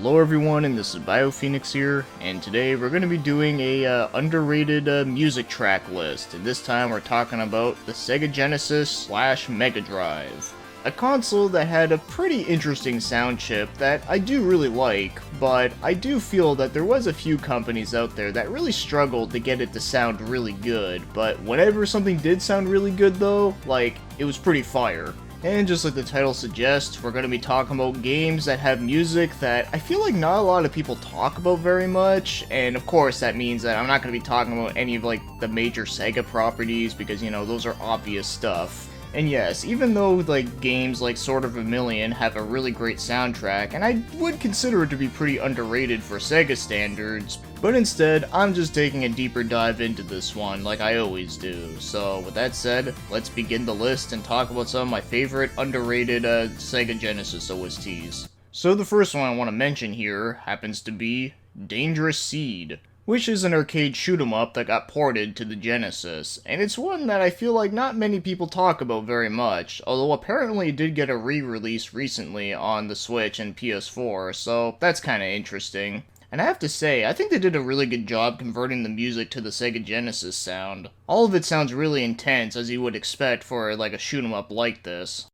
Hello everyone, and this is BioPhoenix here, and today we're going to be doing a underrated music track list, and this time we're talking about the Sega Genesis / Mega Drive. A console that had a pretty interesting sound chip that I do really like, but I do feel that there was a few companies out there that really struggled to get it to sound really good, but whenever something did sound really good though, like, it was pretty fire. And just like the title suggests, we're going to be talking about games that have music that I feel like not a lot of people talk about very much, and of course that means that I'm not going to be talking about any of like the major Sega properties because, you know, those are obvious stuff. And yes, even though like games like Sword of a Million have a really great soundtrack, and I would consider it to be pretty underrated for Sega standards, but instead, I'm just taking a deeper dive into this one, like I always do. So, with that said, let's begin the list and talk about some of my favorite underrated Sega Genesis OSTs. So the first one I want to mention here happens to be Dangerous Seed, which is an arcade shoot-'em-up that got ported to the Genesis, and it's one that I feel like not many people talk about very much, although apparently it did get a re-release recently on the Switch and PS4, so that's kinda interesting. And I have to say, I think they did a really good job converting the music to the Sega Genesis sound. All of it sounds really intense, as you would expect for like a shoot-'em-up like this.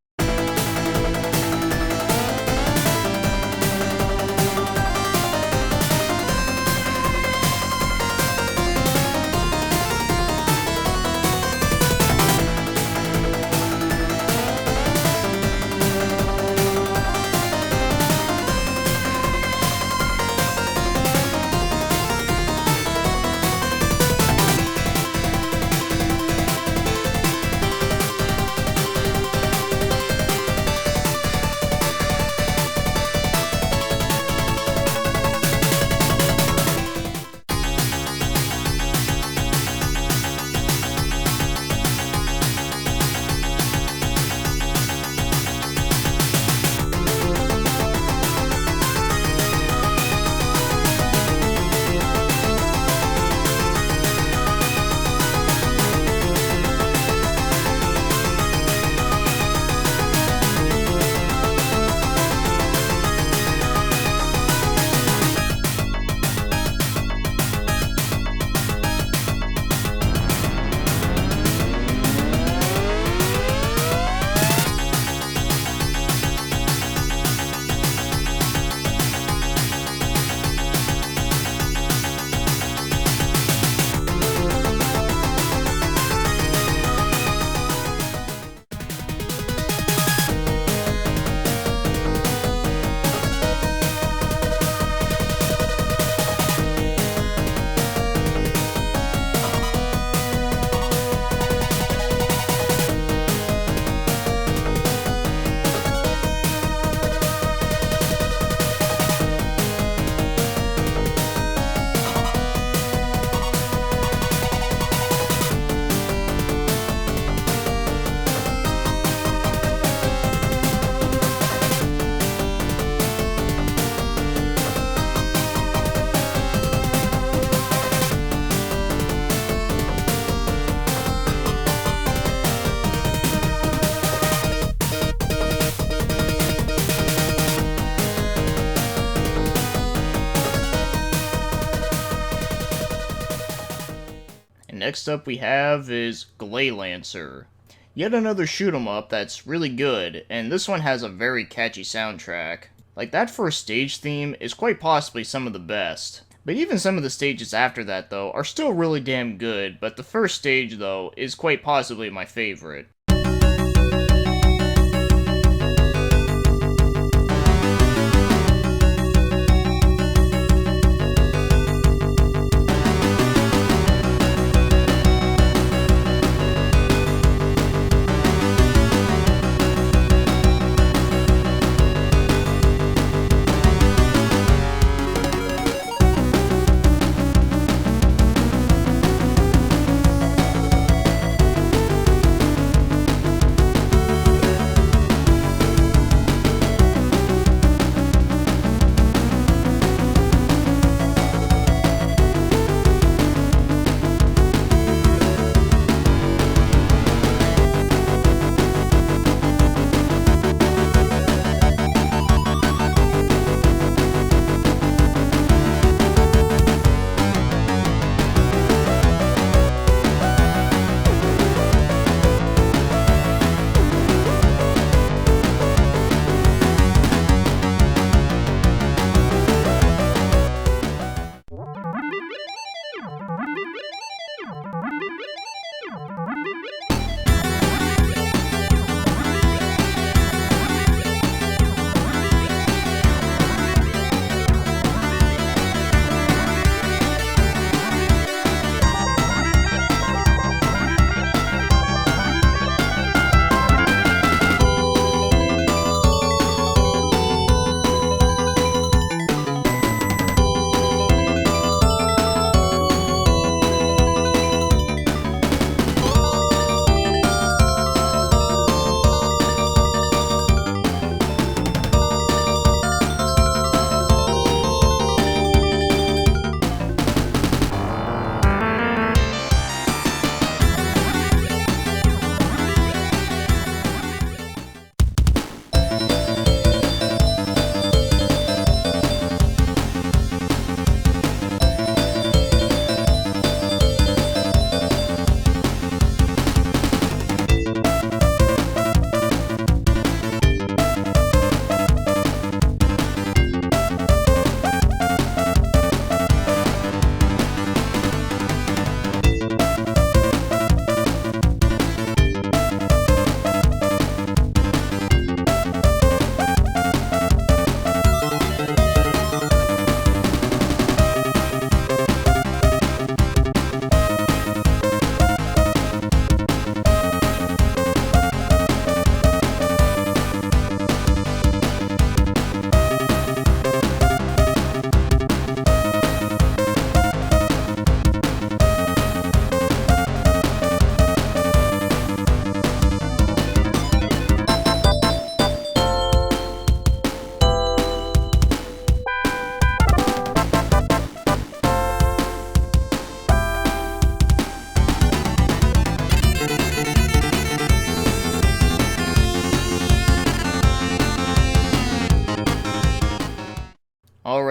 Next up we have is Lancer. Yet another shoot 'em up that's really good, and this one has a very catchy soundtrack. Like, that first stage theme is quite possibly some of the best. But even some of the stages after that, though, are still really damn good, but the first stage, though, is quite possibly my favorite.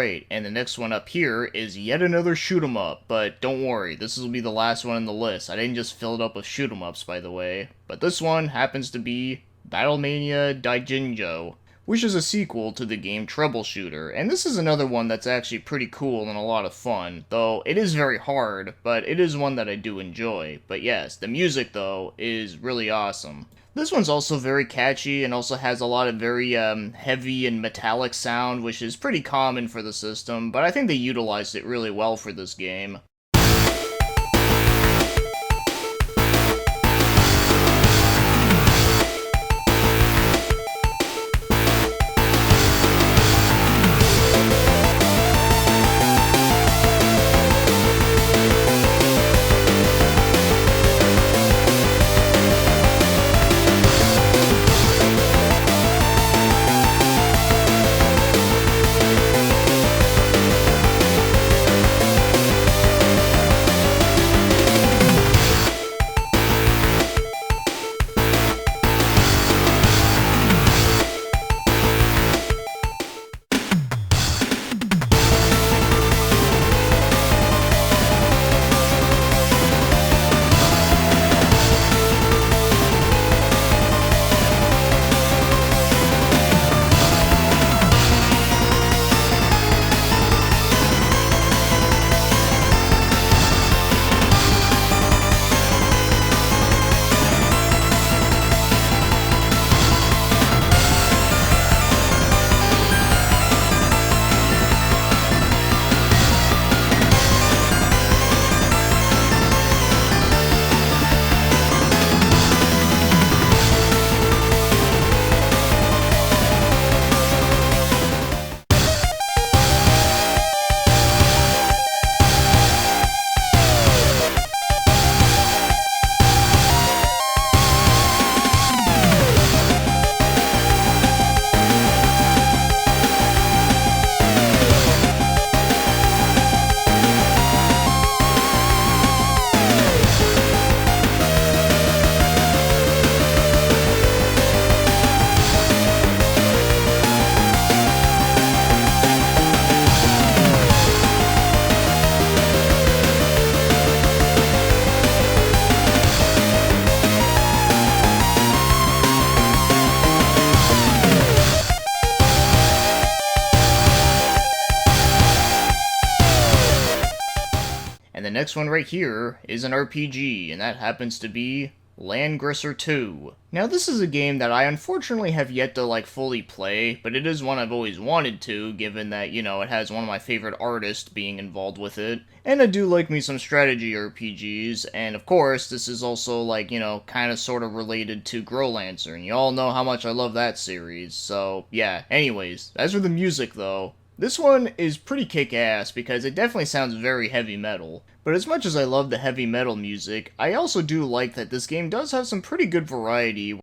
Alright, and the next one up here is yet another shoot 'em up, but don't worry, this will be the last one on the list. I didn't just fill it up with shoot 'em ups, by the way. But this one happens to be Battlemania Daijinjo, which is a sequel to the game Troubleshooter, and this is another one that's actually pretty cool and a lot of fun, though it is very hard, but it is one that I do enjoy. But yes, the music, though, is really awesome. This one's also very catchy and also has a lot of very heavy and metallic sound, which is pretty common for the system, but I think they utilized it really well for this game. And the next one right here is an RPG, and that happens to be Landgrisser 2. Now this is a game that I unfortunately have yet to fully play, but it is one I've always wanted to, given that, it has one of my favorite artists being involved with it. And I do like me some strategy RPGs, and of course, this is also kind of sort of related to Growlancer, and you all know how much I love that series, so yeah. Anyways, as for the music though, this one is pretty kick-ass because it definitely sounds very heavy metal. But as much as I love the heavy metal music, I also do like that this game does have some pretty good variety.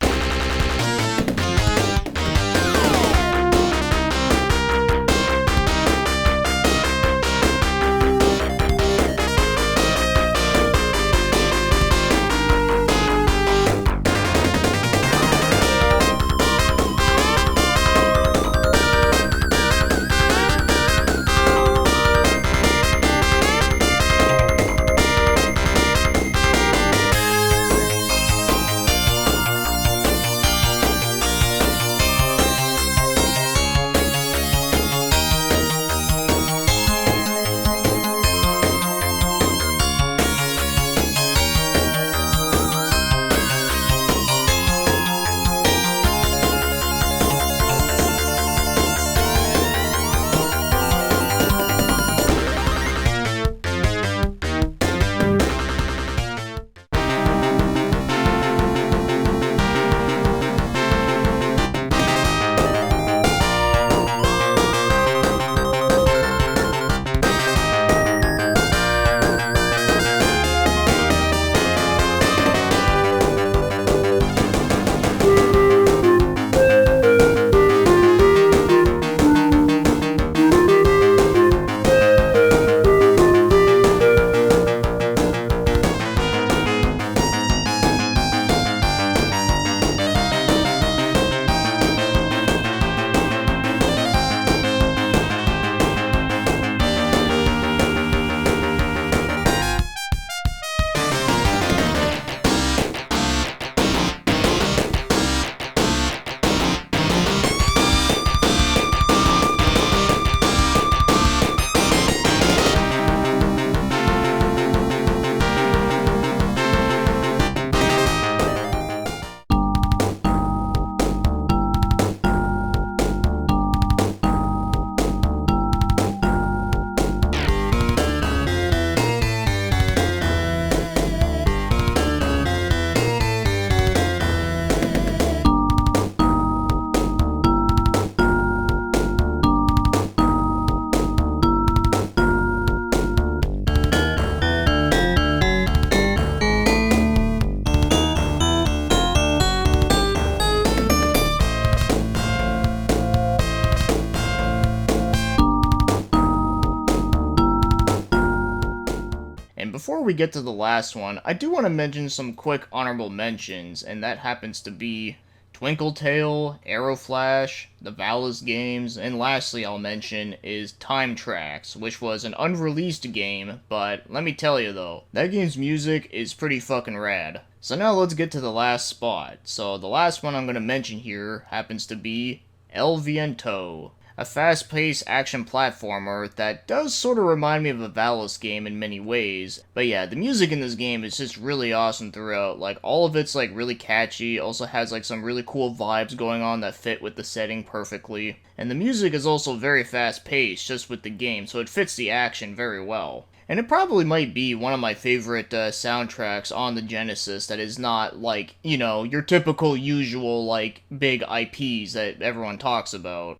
we get to the last one, I do want to mention some quick honorable mentions, and that happens to be Twinkle Tail, Arrow Flash, the Valis games, and lastly I'll mention is Time Tracks, which was an unreleased game, but let me tell you though, that game's music is pretty fucking rad. So now let's get to the last spot. So the last one I'm going to mention here happens to be El Viento, a fast-paced action platformer that does sort of remind me of a Valis game in many ways. But yeah, the music in this game is just really awesome throughout. Like, all of it's like really catchy, also has like some really cool vibes going on that fit with the setting perfectly. And the music is also very fast-paced just with the game, so it fits the action very well. And it probably might be one of my favorite soundtracks on the Genesis that is not, like, you know, your typical usual, like, big IPs that everyone talks about.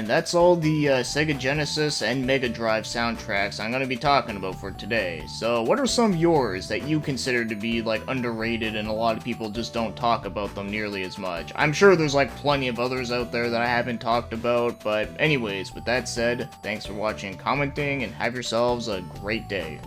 That's all the Sega Genesis and Mega Drive soundtracks I'm going to be talking about for today. So what are some of yours that you consider to be like underrated and a lot of people just don't talk about them nearly as much? I'm sure there's like plenty of others out there that I haven't talked about, but anyways, with that said, thanks for watching and commenting, and have yourselves a great day.